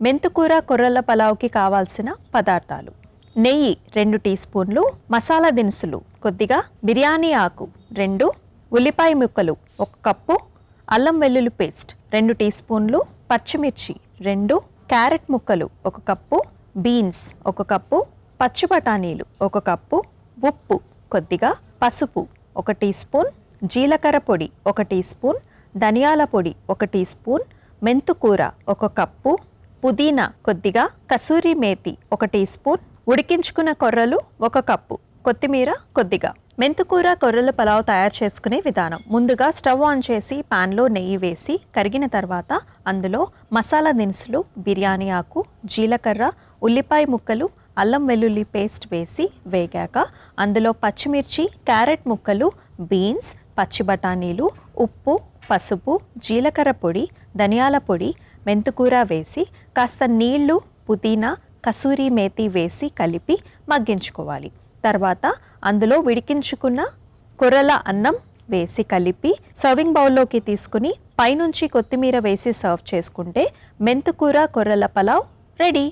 మెంతుకూర కొర్రల పలావ్కి కావాల్సిన పదార్థాలు: నెయ్యి 2 టీ స్పూన్లు, మసాలా దినుసులు కొద్దిగా, బిర్యానీ ఆకు 2, ఉల్లిపాయ ముక్కలు 1 కప్పు, అల్లం వెల్లుల్లి పేస్ట్ 2 టీ స్పూన్లు, పచ్చిమిర్చి 2, క్యారెట్ ముక్కలు 1 కప్పు, బీన్స్ 1 కప్పు, పచ్చి బఠానీలు 1 కప్పు, ఉప్పు కొద్దిగా, పసుపు 1 టీ స్పూన్, జీలకర్ర పొడి 1 టీ స్పూన్, ధనియాల పొడి 1 టీ స్పూన్, మెంతుకూర 1 కప్పు, పుదీనా కొద్దిగా, కసూరి మేతి 1 టీ స్పూన్, ఉడికించుకున్న కొర్రలు 1 కప్పు, కొత్తిమీర కొద్దిగా. మెంతుకూర కొర్రల పలావ్ తయారు చేసుకునే విధానం: ముందుగా స్టవ్ ఆన్ చేసి పాన్లో నెయ్యి వేసి కరిగిన తర్వాత అందులో మసాలా దినుసులు, బిర్యానీ ఆకు, జీలకర్ర, ఉల్లిపాయ ముక్కలు, అల్లం వెల్లుల్లి పేస్ట్ వేసి వేగాక అందులో పచ్చిమిర్చి, క్యారెట్ ముక్కలు, బీన్స్, పచ్చి బఠానీలు, ఉప్పు, పసుపు, జీలకర్ర పొడి, ధనియాల పొడి, మెంతుకూర వేసి కాస్త నీళ్లు, పుదీనా, కసూరి మేతి వేసి కలిపి మగ్గించుకోవాలి. తర్వాత అందులో ఉడికించుకున్న కొర్రల అన్నం వేసి కలిపి సర్వింగ్ బౌల్లోకి తీసుకుని పైనుంచి కొత్తిమీర వేసి సర్వ్ చేసుకుంటే మెంతుకూర కొర్రల పలావ్ రెడీ.